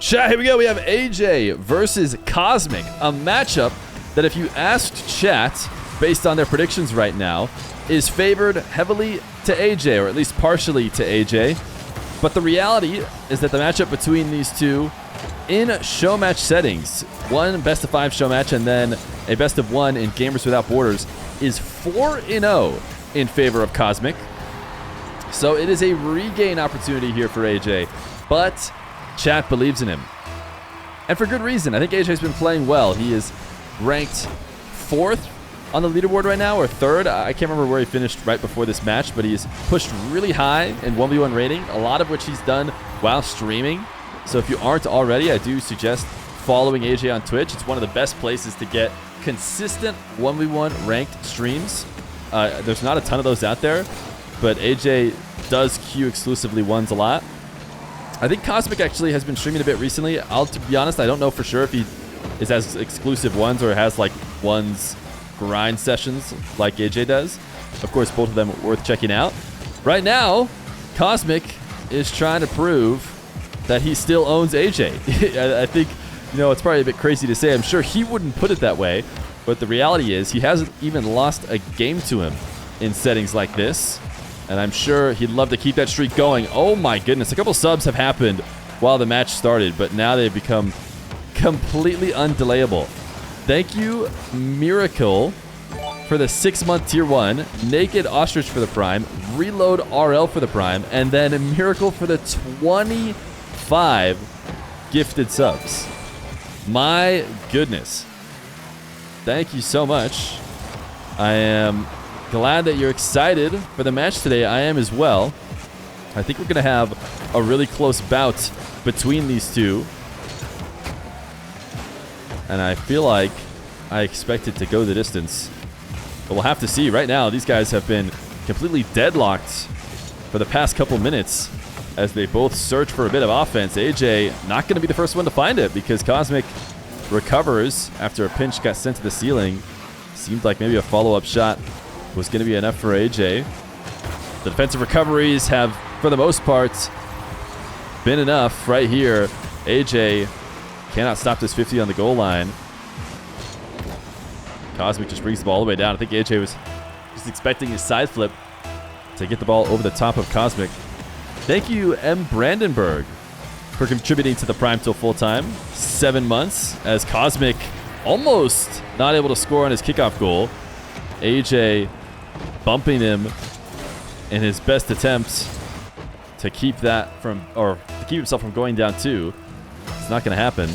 Chat, here we go. We have AJ versus Cosmic, a matchup that if you asked chat, based on their predictions right now, is favored heavily to AJ, or at least partially to AJ. But the reality is that the matchup between these two in Showmatch settings, one best of 5 Showmatch and then a best of 1 in Gamers Without Borders, is 4-0 in favor of Cosmic. So it is a regain opportunity here for AJ, but chat believes in him. And for good reason. I think AJ's been playing well. He is ranked 4th on the leaderboard right now, or 3rd. I can't remember where he finished right before this match, but he's pushed really high in 1v1 rating, a lot of which he's done while streaming. So if you aren't already, I do suggest following AJ on Twitch. It's one of the best places to get consistent 1v1 ranked streams. There's not a ton of those out there, but AJ does queue exclusively ones a lot. I think Cosmic actually has been streaming a bit recently. To be honest, I don't know for sure if he is as exclusive ones or has like ones grind sessions like AJ does. Of course, both of them are worth checking out. Right now, Cosmic is trying to prove that he still owns AJ. I think, you know, it's probably a bit crazy to say. I'm sure he wouldn't put it that way, but the reality is he hasn't even lost a game to him in settings like this. And I'm sure he'd love to keep that streak going. Oh my goodness, a couple subs have happened while the match started, but now they've become completely undelayable. Thank you, Miracle, for the 6-month tier 1, Naked Ostrich for the Prime, Reload RL for the Prime, and then Miracle for the 25 gifted subs. My goodness. Thank you so much. I am glad that you're excited for the match today. I am as well. I think we're going to have a really close bout between these two. And I feel like I expect it to go the distance. But we'll have to see. Right now, these guys have been completely deadlocked for the past couple minutes as they both search for a bit of offense. AJ not going to be the first one to find it because Cosmic recovers after a pinch got sent to the ceiling. Seemed like maybe a follow-up shot was going to be enough for AJ. The defensive recoveries have, for the most part, been enough right here. AJ cannot stop this 50 on the goal line. Cosmic just brings the ball all the way down. I think AJ was just expecting his side flip to get the ball over the top of Cosmic. Thank you, M. Brandenburg, for contributing to the Prime till full-time. 7 months as Cosmic almost not able to score on his kickoff goal. AJ bumping him in his best attempts to keep that from, or to keep himself from going down 2. It's not going to happen.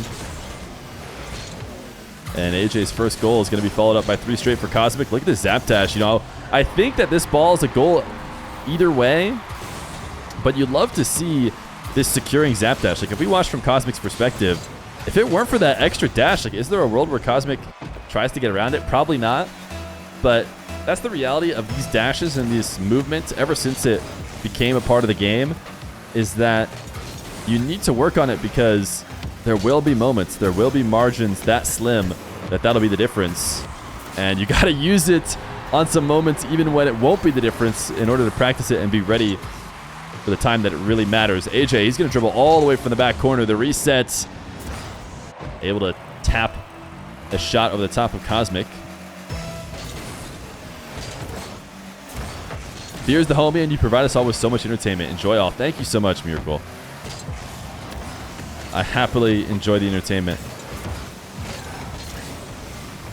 And AJ's first goal is going to be followed up by 3 straight for Cosmic. Look at this zap dash. You know, I think that this ball is a goal either way, but you'd love to see this securing zap dash. Like, if we watch from Cosmic's perspective, if it weren't for that extra dash, like, is there a world where Cosmic tries to get around it? Probably not. But that's the reality of these dashes and this movement ever since it became a part of the game, is that you need to work on it because there will be moments, there will be margins that slim that'll be the difference. And you got to use it on some moments even when it won't be the difference in order to practice it and be ready for the time that it really matters. AJ, he's going to dribble all the way from the back corner. The resets, able to tap a shot over the top of Cosmic. Feer's the homie, and you provide us all with so much entertainment. Enjoy all. Thank you so much, Miracle. I happily enjoy the entertainment.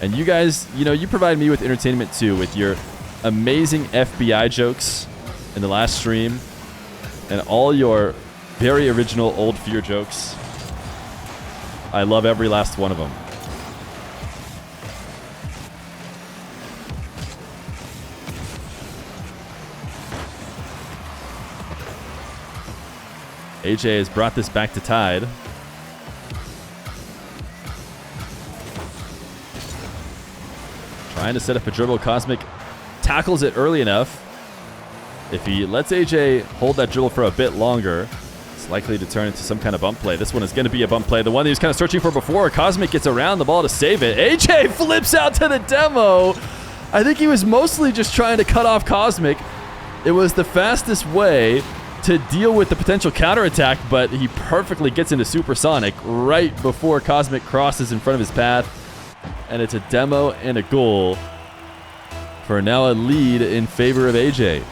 And you guys, you know, you provide me with entertainment too with your amazing FBI jokes in the last stream and all your very original old Feer jokes. I love every last one of them. AJ has brought this back to Tide. Trying to set up a dribble. Cosmic tackles it early enough. If he lets AJ hold that dribble for a bit longer, it's likely to turn into some kind of bump play. This one is going to be a bump play. The one that he was kind of searching for before. Cosmic gets around the ball to save it. AJ flips out to the demo. I think he was mostly just trying to cut off Cosmic. It was the fastest way to deal with the potential counterattack, but he perfectly gets into Supersonic right before Cosmic crosses in front of his path. And it's a demo and a goal for now a lead in favor of AJ.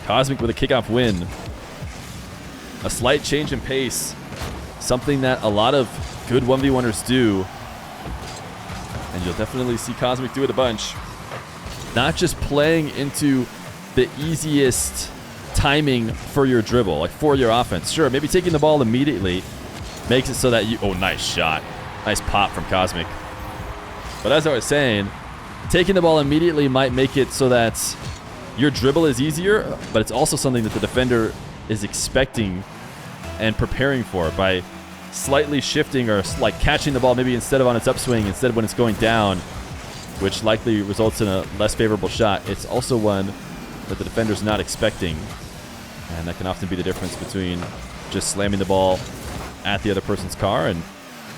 Cosmic with a kickoff win. A slight change in pace. Something that a lot of good 1v1ers do. And you'll definitely see Cosmic do it a bunch. Not just playing into the easiest timing for your dribble, like for your offense. Sure, maybe taking the ball immediately makes it so that you... Oh, nice shot. Nice pop from Cosmic. But as I was saying, taking the ball immediately might make it so that your dribble is easier, but it's also something that the defender is expecting and preparing for by slightly shifting or like catching the ball maybe instead of on its upswing, instead when it's going down, which likely results in a less favorable shot. It's also one that the defender's not expecting, and that can often be the difference between just slamming the ball at the other person's car and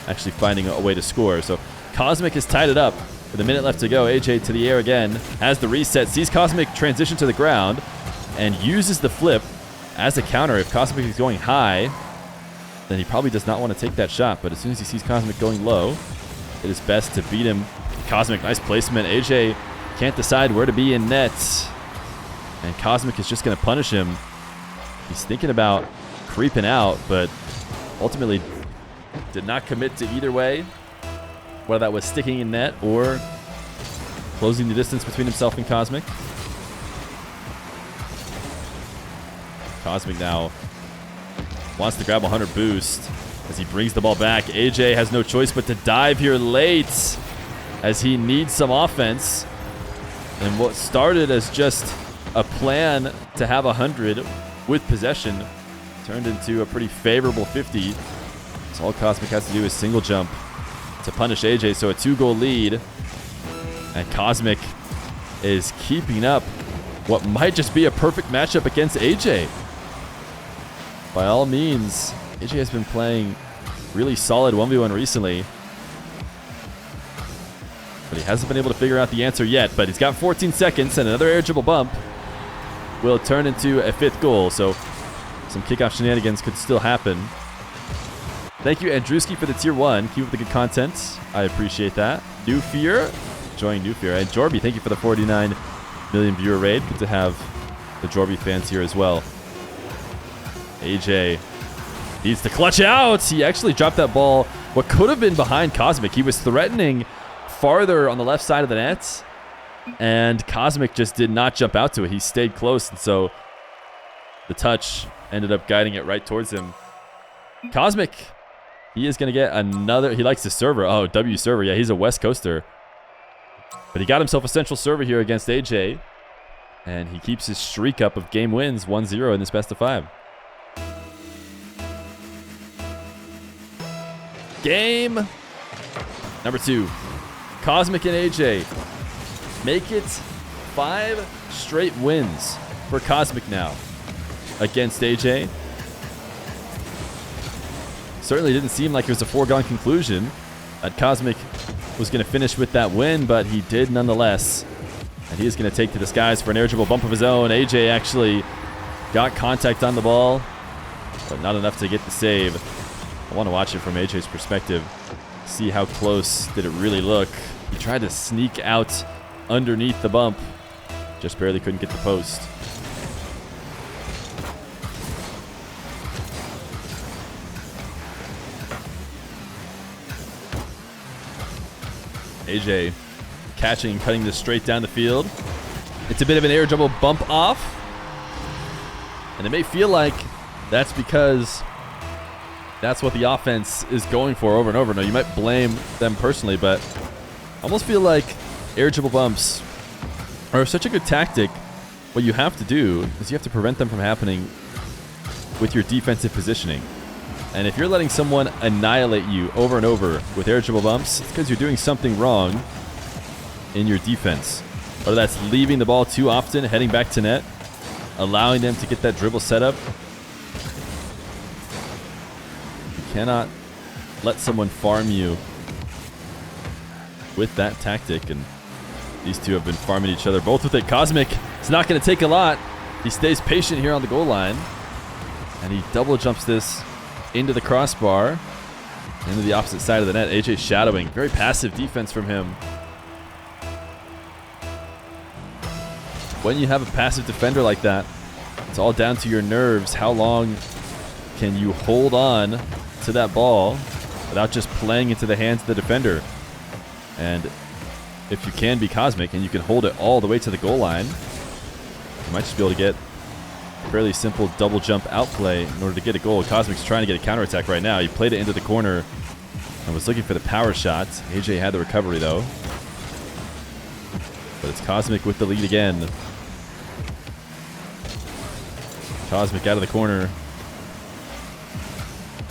actually finding a way to score. So Cosmic has tied it up with a minute left to go. AJ to the air again, has the reset, sees Cosmic transition to the ground, and uses the flip as a counter. If Cosmic is going high, then he probably does not want to take that shot. But as soon as he sees Cosmic going low, it is best to beat him. Cosmic, nice placement. AJ can't decide where to be in net. And Cosmic is just going to punish him. He's thinking about creeping out, but ultimately did not commit to either way, whether that was sticking in net or closing the distance between himself and Cosmic. Cosmic now wants to grab a 100 boost as he brings the ball back. AJ has no choice but to dive here late as he needs some offense. And what started as just a plan to have 100 with possession turned into a pretty favorable 50. So all Cosmic has to do is single jump to punish AJ. So a 2-goal lead. And Cosmic is keeping up what might just be a perfect matchup against AJ. By all means, AJ has been playing really solid 1v1 recently. But he hasn't been able to figure out the answer yet. But he's got 14 seconds, and another air dribble bump will turn into a 5th goal. So some kickoff shenanigans could still happen. Thank you, Andrewski, for the tier 1. Keep up the good content. I appreciate that. New Feer, enjoying New Feer. And Jorby, thank you for the 49 million viewer raid. Good to have the Jorby fans here as well. AJ needs to clutch out. He actually dropped that ball what could have been behind Cosmic. He was threatening farther on the left side of the net, and Cosmic just did not jump out to it. He stayed close, and so the touch ended up guiding it right towards him. Cosmic, he is going to get another... He likes the server. Oh, W server. Yeah, he's a West Coaster. But he got himself a central server here against AJ, and he keeps his streak up of game wins, 1-0 in this best of 5. Game number 2. Cosmic and AJ make it 5 straight wins for Cosmic now against AJ. Certainly didn't seem like it was a foregone conclusion that Cosmic was going to finish with that win, but he did nonetheless. And he is going to take to the skies for an air dribble bump of his own. AJ actually got contact on the ball, but not enough to get the save. I want to watch it from AJ's perspective, see how close did it really look. He tried to sneak out underneath the bump, just barely couldn't get the post. AJ catching and cutting this straight down the field. It's a bit of an air dribble bump off, and it may feel like that's because that's what the offense is going for over and over. Now, you might blame them personally, but I almost feel like air dribble bumps are such a good tactic. What you have to do is you have to prevent them from happening with your defensive positioning. And if you're letting someone annihilate you over and over with air dribble bumps, it's because you're doing something wrong in your defense. Whether that's leaving the ball too often, heading back to net, allowing them to get that dribble set up. Cannot let someone farm you with that tactic, and These two have been farming each other, both with it. Cosmic, it's not going to take a lot. He stays patient here on the goal line. And he double jumps this into the crossbar, into the opposite side of the net. AJ shadowing. Very passive defense from him. When you have a passive defender like that, it's all down to your nerves. How long can you hold on to that ball without just playing into the hands of the defender? And if you can be Cosmic and you can hold it all the way to the goal line, you might just be able to get a fairly simple double jump outplay in order to get a goal. Cosmic's trying to get a counterattack right now. He played it into the corner and was looking for the power shot. AJ had the recovery though. But it's Cosmic with the lead again. Cosmic out of the corner.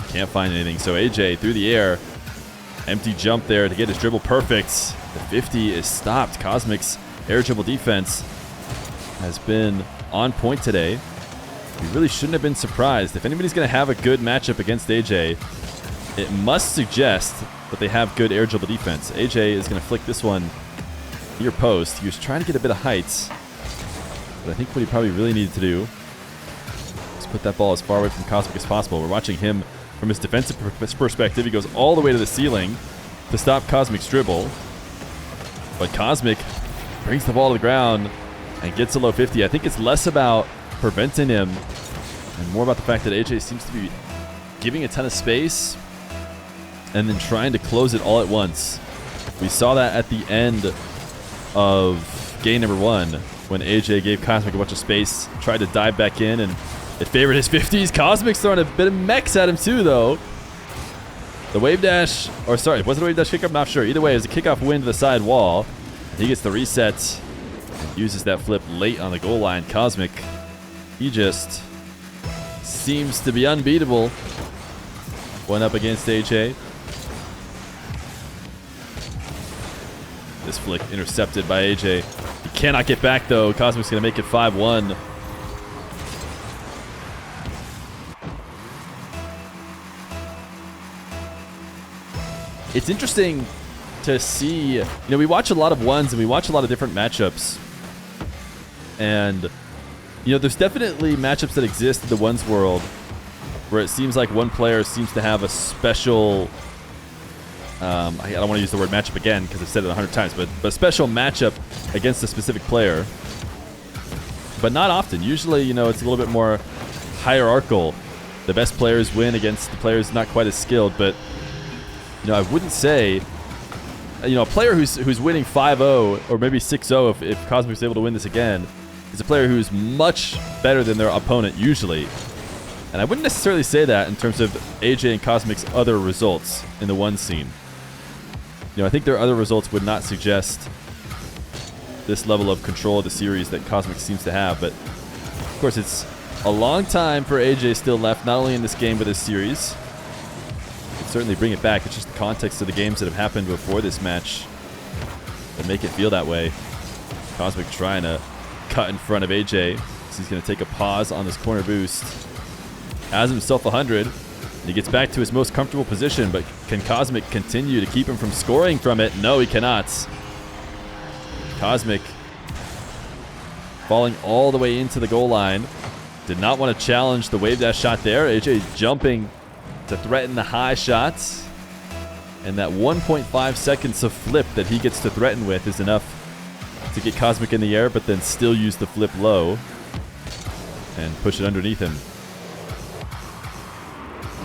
Can't find anything. So AJ through the air. Empty jump there to get his dribble perfect. The 50 is stopped. Cosmic's air dribble defense has been on point today. We really shouldn't have been surprised. If anybody's going to have a good matchup against AJ, it must suggest that they have good air dribble defense. AJ is going to flick this one near post. He was trying to get a bit of heights, but I think what he probably really needed to do is put that ball as far away from Cosmic as possible. We're watching him from his defensive perspective. He goes all the way to the ceiling to stop Cosmic's dribble, but Cosmic brings the ball to the ground and gets a low 50. I think it's less about preventing him and more about the fact that AJ seems to be giving a ton of space and then trying to close it all at once. We saw that at the end of game number 1 when AJ gave Cosmic a bunch of space, tried to dive back in, and it favored his 50s. Cosmic's throwing a bit of mechs at him too, though. The wave dash, or sorry, was it a wave dash kickoff? Not sure. Either way, it was a kickoff win to the side wall. He gets the reset and uses that flip late on the goal line. Cosmic, he just seems to be unbeatable. One up against AJ. This flick intercepted by AJ. He cannot get back though. Cosmic's going to make it 5-1. It's interesting to see, you know, we watch a lot of ones and we watch a lot of different matchups. And, you know, there's definitely matchups that exist in the ones world where it seems like one player seems to have a special, I don't want to use the word matchup again because I've said it 100 times, but a special matchup against a specific player. But not often. Usually, you know, it's a little bit more hierarchical. The best players win against the players not quite as skilled, but you know, I wouldn't say, you know, a player who's winning 5-0 or maybe 6-0 if Cosmic's able to win this again is a player who's much better than their opponent usually. And I wouldn't necessarily say that in terms of AJ and Cosmic's other results in the one scene. You know, I think their other results would not suggest this level of control of the series that Cosmic seems to have. But, of course, it's a long time for AJ still left, not only in this game but this series. Certainly bring it back. It's just the context of the games that have happened before this match that make it feel that way. Cosmic trying to cut in front of AJ. So he's going to take a pause on this corner boost. Has himself 100. And he gets back to his most comfortable position, but can Cosmic continue to keep him from scoring from it? No, he cannot. Cosmic falling all the way into the goal line. Did not want to challenge the wave dash shot there. AJ jumping to threaten the high shots, and that 1.5 seconds of flip that he gets to threaten with is enough to get Cosmic in the air, but then still use the flip low and push it underneath him.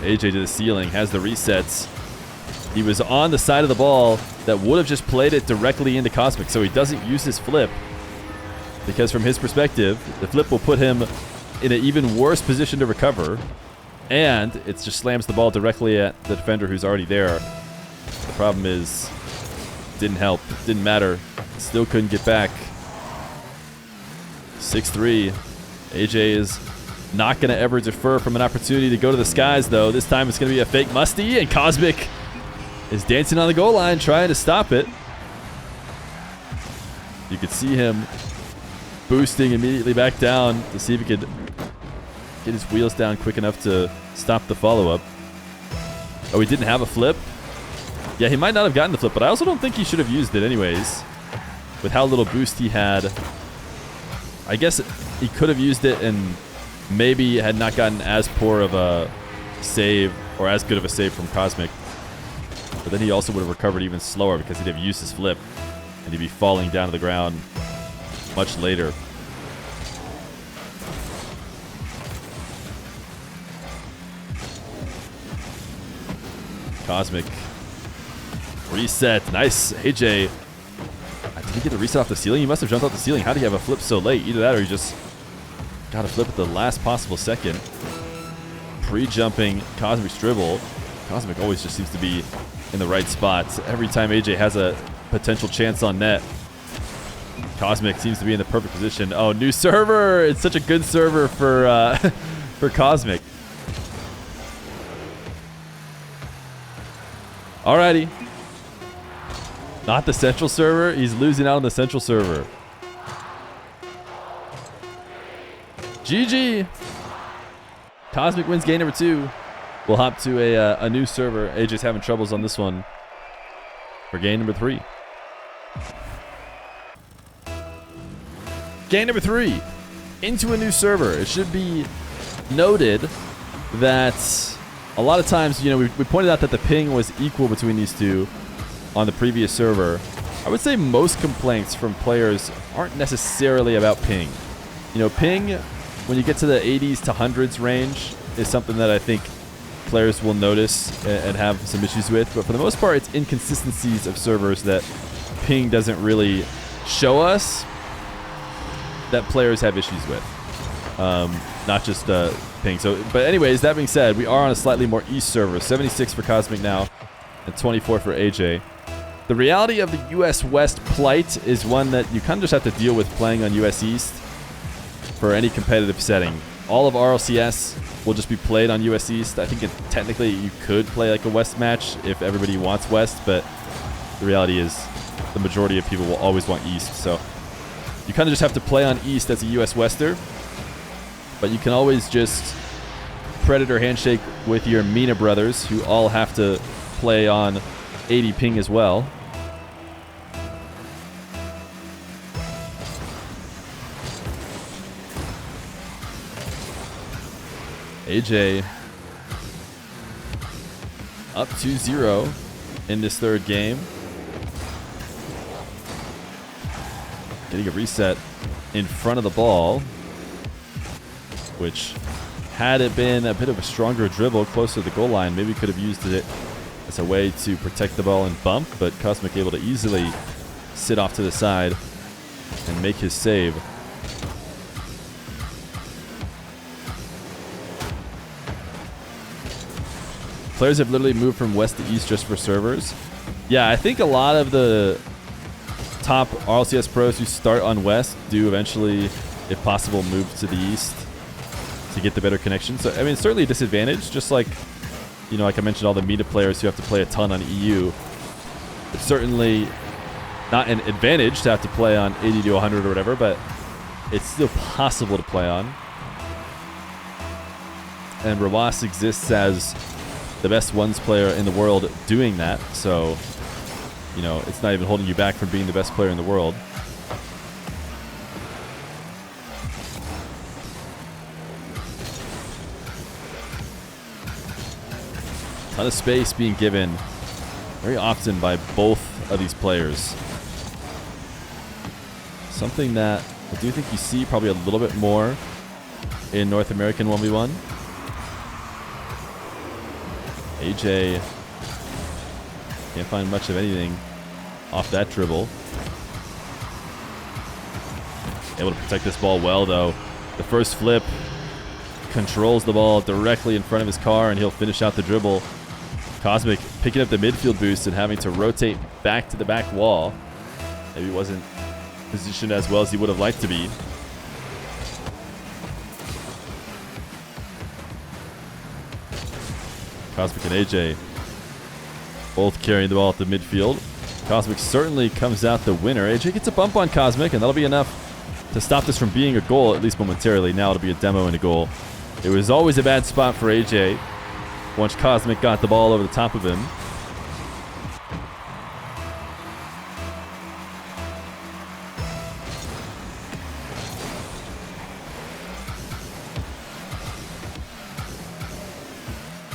AJ to the ceiling, has the resets. He was on the side of the ball that would have just played it directly into Cosmic, so he doesn't use his flip because from his perspective, the flip will put him in an even worse position to recover. And it just slams the ball directly at the defender who's already there. The problem is, didn't help, didn't matter. Still couldn't get back. 6-3. AJ is not going to ever defer from an opportunity to go to the skies, though. This time it's going to be a fake musty, and Cosmic is dancing on the goal line, trying to stop it. You could see him boosting immediately back down to see if he could get his wheels down quick enough to stop the follow-up. Oh, he didn't have a flip? Yeah, he might not have gotten the flip, but I also don't think he should have used it anyways. with how little boost he had, I guess he could have used it and maybe had not gotten as poor of a save or as good of a save from Cosmic. But then he also would have recovered even slower because he'd have used his flip and he'd be falling down to the ground much later. Cosmic reset. Nice. AJ. Did he get the reset off the ceiling? He must have jumped off the ceiling. How did he have a flip so late? Either that or he just got a flip at the last possible second. Pre-jumping Cosmic's dribble. Cosmic always just seems to be in the right spot. Every time AJ has a potential chance on net, Cosmic seems to be in the perfect position. Oh, new server! It's such a good server for for Cosmic. Alrighty. Not the central server. He's losing out on the central server. GG. Cosmic wins game number 2. We'll hop to a new server. AJ's having troubles on this one for game number 3. Game number 3. Into a new server. It should be noted that a lot of times, you know, we pointed out that the ping was equal between these two on the previous server. I would say most complaints from players aren't necessarily about ping. You know, ping, when you get to the 80s to 100s range, is something that I think players will notice and have some issues with. But for the most part, it's inconsistencies of servers that ping doesn't really show us that players have issues with. Not just ping. So, but anyways, that being said, we are on a slightly more east server. 76 for Cosmic now and 24 for AJ. The reality of the US West plight is one that you kind of just have to deal with playing on US East for any competitive setting. All of RLCS will just be played on US East. I think technically you could play like a West match if everybody wants West, but the reality is the majority of people will always want East. So you kind of just have to play on East as a US Wester, but you can always just Predator handshake with your Mina brothers who all have to play on 80 ping as well. AJ up 2-0 in this third game. Getting a reset in front of the ball, which had it been a bit of a stronger dribble closer to the goal line, maybe could have used it as a way to protect the ball and bump, but Cosmic able to easily sit off to the side and make his save. Players have literally moved from west to east just for servers. Yeah, I think a lot of the top RLCS pros who start on west do eventually, if possible, move to the east to get the better connection. So, I mean, it's certainly a disadvantage, just like, you know, like I mentioned, all the meta players who have to play a ton on EU. It's certainly not an advantage to have to play on 80 to 100 or whatever, but it's still possible to play on. And Rawas exists as the best ones player in the world doing that, so, you know, it's not even holding you back from being the best player in the world. Ton of space being given very often by both of these players. Something that I do think you see probably a little bit more in North American 1v1. AJ can't find much of anything off that dribble. Able to protect this ball well, though. The first flip controls the ball directly in front of his car, and he'll finish out the dribble. Cosmic picking up the midfield boost and having to rotate back to the back wall. Maybe he wasn't positioned as well as he would have liked to be. Cosmic and AJ both carrying the ball at the midfield. Cosmic certainly comes out the winner. AJ gets a bump on Cosmic, and that'll be enough to stop this from being a goal, at least momentarily. Now it'll be a demo and a goal. It was always a bad spot for AJ once Cosmic got the ball over the top of him.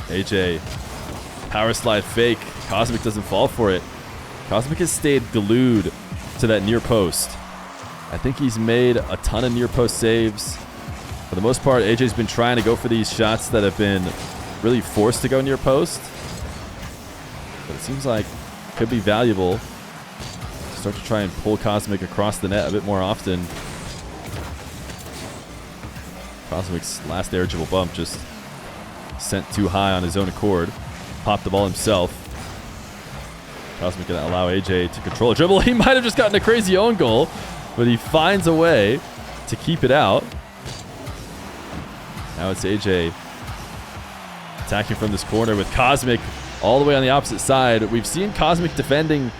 AJ, power slide fake. Cosmic doesn't fall for it. Cosmic has stayed glued to that near post. I think he's made a ton of near post saves. For the most part, AJ's been trying to go for these shots that have been really forced to go near post. But it seems like it could be valuable. Start to try and pull Cosmic across the net a bit more often. Cosmic's last air dribble bump just sent too high on his own accord. Popped the ball himself. Cosmic gonna allow AJ to control a dribble. He might have just gotten a crazy own goal, but he finds a way to keep it out. Now it's AJ attacking from this corner with Cosmic all the way on the opposite side. We've seen Cosmic defending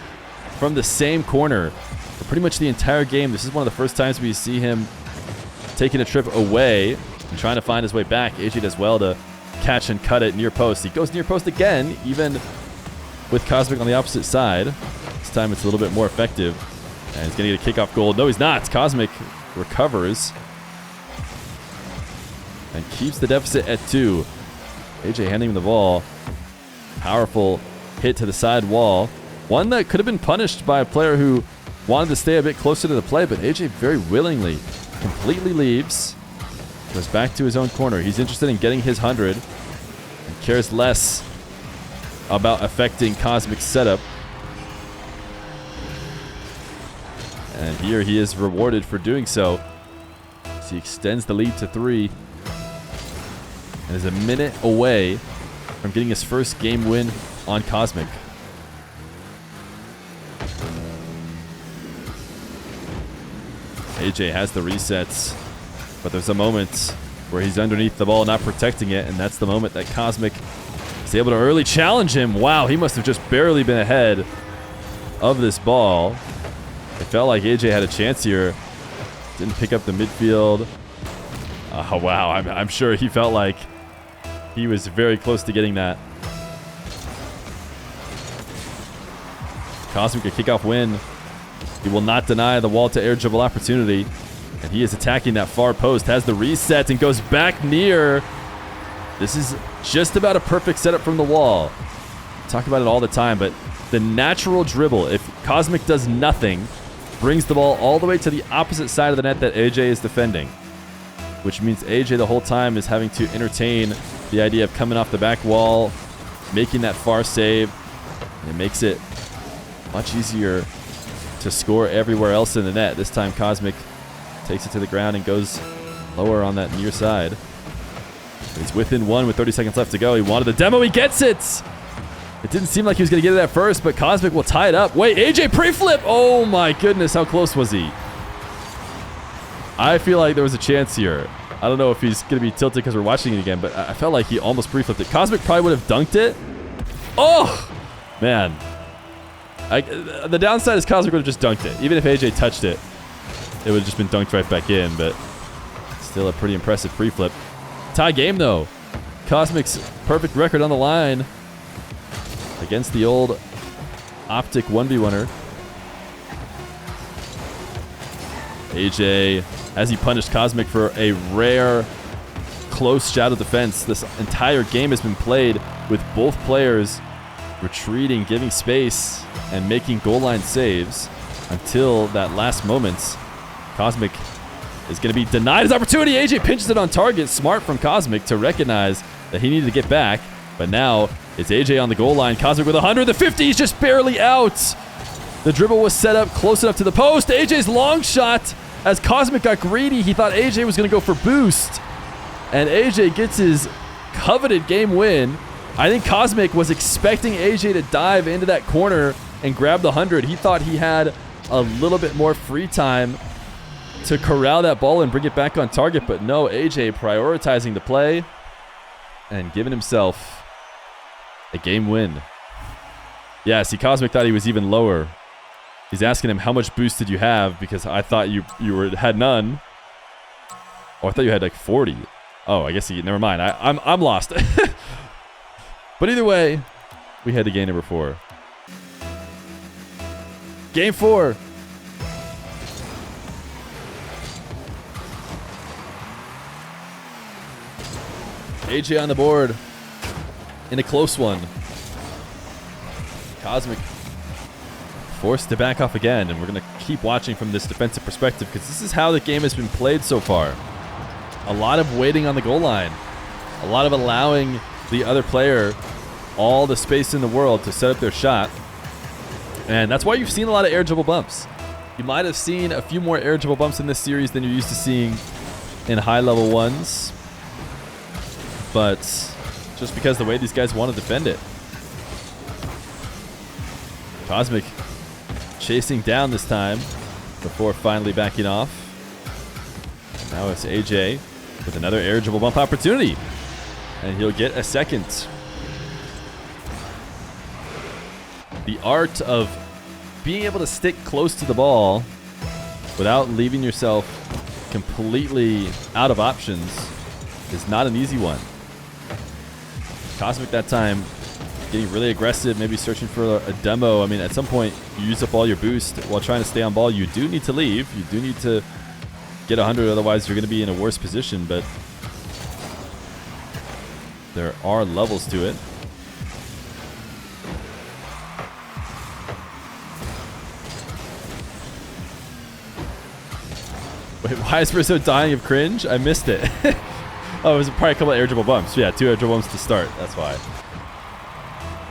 from the same corner for pretty much the entire game. This is one of the first times we see him taking a trip away and trying to find his way back. AJ does well to catch and cut it near post. He goes near post again, even with Cosmic on the opposite side. This time it's a little bit more effective. And he's going to get a kickoff goal. No, he's not. Cosmic recovers and keeps the deficit at 2. AJ handing him the ball. Powerful hit to the side wall. One that could have been punished by a player who wanted to stay a bit closer to the play, but AJ very willingly completely leaves. Goes back to his own corner. He's interested in getting his 100 and cares less about affecting Cosmic's setup. And here he is rewarded for doing so. So he extends the lead to 3 and is a minute away from getting his first game win on Cosmic. AJ has the resets, but there's a moment where he's underneath the ball not protecting it, and that's the moment that Cosmic is able to early challenge him. Wow, he must have just barely been ahead of this ball. It felt like AJ had a chance here. Didn't pick up the midfield. Oh, wow, I'm sure he felt like he was very close to getting that. Cosmic a kickoff win. He will not deny the wall to air dribble opportunity. And he is attacking that far post. Has the reset and goes back near. This is just about a perfect setup from the wall. Talk about it all the time, but the natural dribble, if Cosmic does nothing, brings the ball all the way to the opposite side of the net that AJ is defending. Which means AJ the whole time is having to entertain the idea of coming off the back wall, making that far save. And it makes it much easier to score everywhere else in the net. This time Cosmic takes it to the ground and goes lower on that near side. He's within 1 with 30 seconds left to go. He wanted the demo. He gets it. It didn't seem like he was going to get it at first, but Cosmic will tie it up. Wait, AJ pre-flip. Oh my goodness. How close was he? I feel like there was a chance here. I don't know if he's going to be tilted because we're watching it again, but I felt like he almost pre-flipped it. Cosmic probably would have dunked it. Oh, man. The downside is Cosmic would have just dunked it. Even if AJ touched it, it would have just been dunked right back in, but still a pretty impressive pre-flip. Tie game, though. Cosmic's perfect record on the line against the old Optic 1v1er. AJ, as he punished Cosmic for a rare close shadow defense. This entire game has been played with both players retreating, giving space, and making goal line saves until that last moment. Cosmic is going to be denied his opportunity. AJ pinches it on target. Smart from Cosmic to recognize that he needed to get back. But now it's AJ on the goal line. Cosmic with 100. The 50 is just barely out. The dribble was set up close enough to the post. AJ's long shot. As Cosmic got greedy, he thought AJ was going to go for boost. And AJ gets his coveted game win. I think Cosmic was expecting AJ to dive into that corner and grab the 100. He thought he had a little bit more free time to corral that ball and bring it back on target. But no, AJ prioritizing the play and giving himself a game win. Yeah, see, Cosmic thought he was even lower. He's asking him, how much boost did you have? Because I thought you had none. Oh, I thought you had like 40. Oh, I guess never mind. I'm lost. But either way, we head to game number 4. Game 4. AJ on the board. in a close one. Cosmic forced to back off again, and we're going to keep watching from this defensive perspective because this is how the game has been played so far. A lot of waiting on the goal line. A lot of allowing the other player all the space in the world to set up their shot. And that's why you've seen a lot of air dribble bumps. You might have seen a few more air dribble bumps in this series than you're used to seeing in high-level ones. But just because the way these guys want to defend it. Cosmic chasing down this time before finally backing off. Now it's AJ with another air dribble bump opportunity. And he'll get a second. The art of being able to stick close to the ball without leaving yourself completely out of options is not an easy one. Cosmic that time getting really aggressive, maybe searching for a demo. I mean, at some point, you use up all your boost while trying to stay on ball. You do need to leave. You do need to get 100, otherwise you're going to be in a worse position, but there are levels to it. Wait, why is Rizzo dying of cringe? I missed it. Oh, it was probably a couple of air dribble bumps. Yeah, 2 air dribble bumps to start. That's why.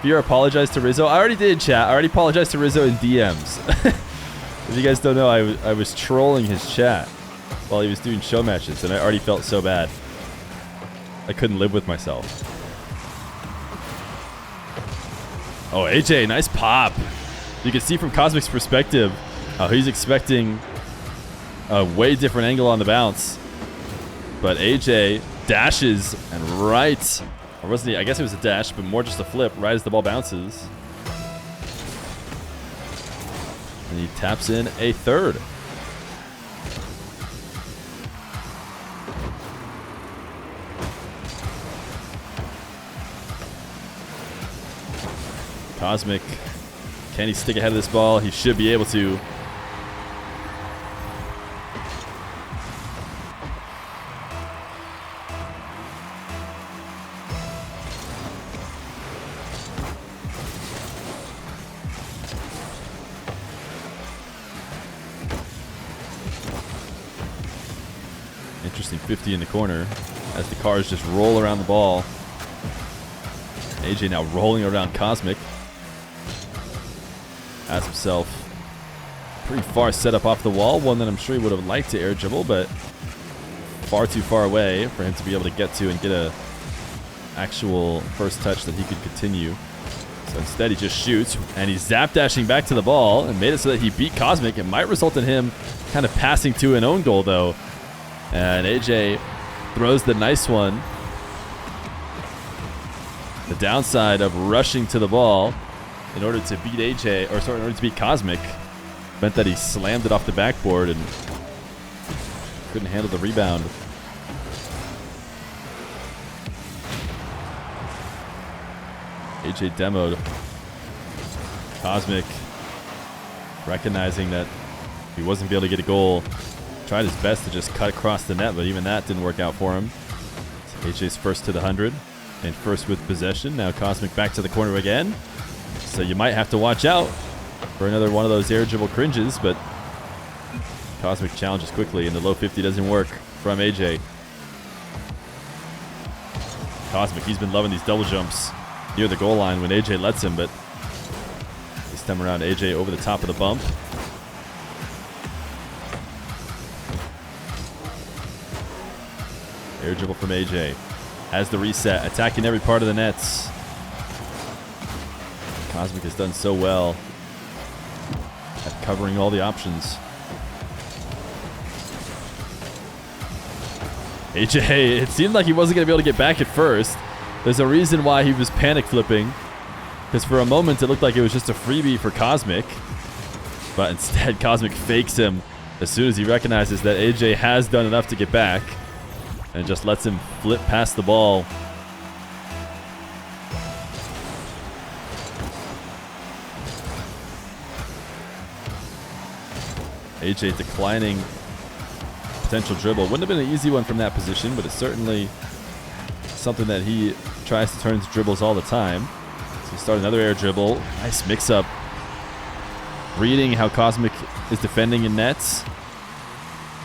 Feer apologized to Rizzo. I already did, chat. I already apologized to Rizzo in DMs. If you guys don't know, I was trolling his chat while he was doing show matches, and I already felt so bad. I couldn't live with myself. Oh, AJ, nice pop. You can see from Cosmic's perspective how he's expecting a way different angle on the bounce. But AJ dashes and right, or wasn't he? I guess it was a dash, but more just a flip right as the ball bounces. And he taps in a third. Cosmic, can he stick ahead of this ball? He should be able to. Interesting 50 in the corner as the cars just roll around the ball. AJ now rolling around Cosmic. Has himself pretty far set up off the wall. One that I'm sure he would have liked to air dribble, but far too far away for him to be able to get to and get a actual first touch that he could continue. So instead he just shoots, and he's zap dashing back to the ball and made it so that he beat Cosmic. It might result in him kind of passing to an own goal though. And AJ throws the nice one. The downside of rushing to the ball in order to beat AJ, or sorry, in order to beat Cosmic, meant that he slammed it off the backboard and couldn't handle the rebound. AJ demoed. Cosmic, recognizing that he wasn't able to get a goal, tried his best to just cut across the net, but even that didn't work out for him. So AJ's first to the 100 and first with possession. Now Cosmic back to the corner again. So you might have to watch out for another one of those air dribble cringes, but Cosmic challenges quickly, and the low 50 doesn't work from AJ. Cosmic, he's been loving these double jumps near the goal line when AJ lets him, but this time around AJ over the top of the bump. Air dribble from AJ. Has the reset, attacking every part of the nets. Cosmic has done so well at covering all the options. AJ, it seemed like he wasn't going to be able to get back at first. There's a reason why he was panic flipping, because for a moment it looked like it was just a freebie for Cosmic, but instead Cosmic fakes him as soon as he recognizes that AJ has done enough to get back and just lets him flip past the ball. AJ declining potential dribble. Wouldn't have been an easy one from that position, but it certainly something that he tries to turn into dribbles all the time. So we start another air dribble. Nice mix-up. Reading how Cosmic is defending in nets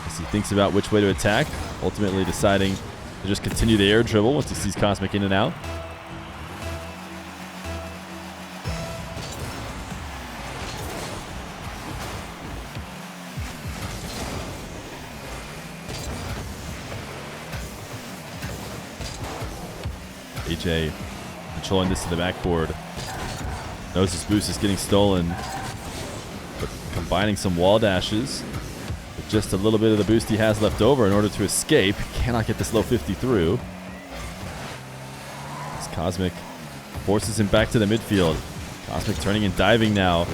as he thinks about which way to attack, ultimately deciding to just continue the air dribble once he sees Cosmic in and out. AJ controlling this to the backboard. Knows his boost is getting stolen, but combining some wall dashes with just a little bit of the boost he has left over in order to escape. Cannot get this low 50 through. As Cosmic forces him back to the midfield. Cosmic turning and diving now.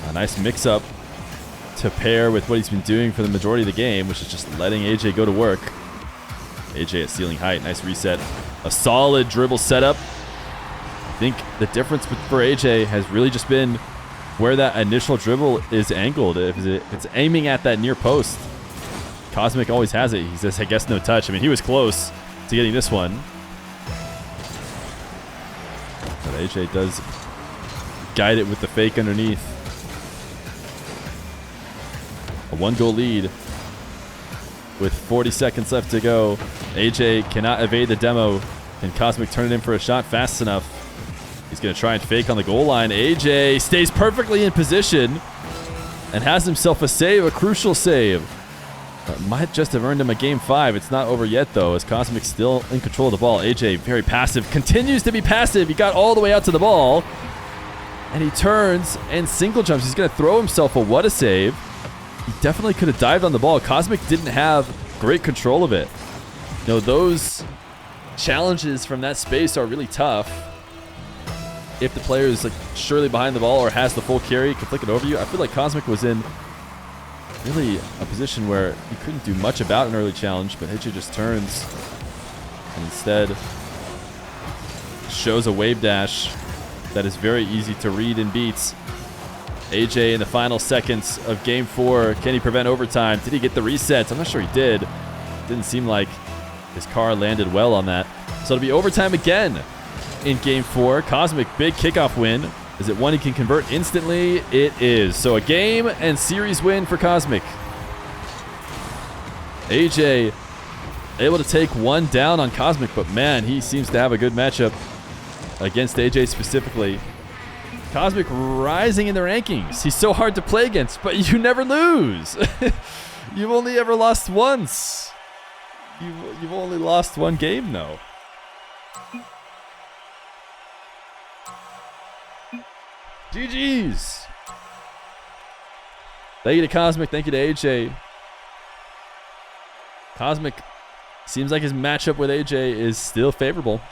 A nice mix-up to pair with what he's been doing for the majority of the game, which is just letting AJ go to work. AJ at ceiling height. Nice reset. A solid dribble setup. I think the difference for AJ has really just been where that initial dribble is angled. If it's aiming at that near post, Cosmic always has it. He says, I guess no touch. I mean, he was close to getting this one. But AJ does guide it with the fake underneath. A 1-goal lead with 40 seconds left to go. AJ cannot evade the demo, and Cosmic turn it in for a shot fast enough. He's going to try and fake on the goal line. AJ stays perfectly in position and has himself a save, a crucial save. That might just have earned him a game 5. It's not over yet, though, as Cosmic's still in control of the ball. AJ, very passive, continues to be passive. He got all the way out to the ball, and he turns and single jumps. He's going to throw himself a what a save. He definitely could have dived on the ball. Cosmic didn't have great control of it. You know, those challenges from that space are really tough. If the player is like surely behind the ball or has the full carry, can flick it over you. I feel like Cosmic was in really a position where he couldn't do much about an early challenge, but AJ just turns and instead shows a wave dash that is very easy to read and beats. AJ in the final seconds of game 4. Can he prevent overtime? Did he get the reset? I'm not sure he did. Didn't seem like his car landed well on that. So it'll be overtime again in game 4. Cosmic, big kickoff win. Is it one he can convert instantly? It is. So a game and series win for Cosmic. AJ able to take one down on Cosmic, but man, he seems to have a good matchup against AJ specifically. Cosmic rising in the rankings. He's so hard to play against, but you never lose. You've only ever lost once. You've only lost one game, though. GG's. Thank you to Cosmic. Thank you to AJ. Cosmic seems like his matchup with AJ is still favorable.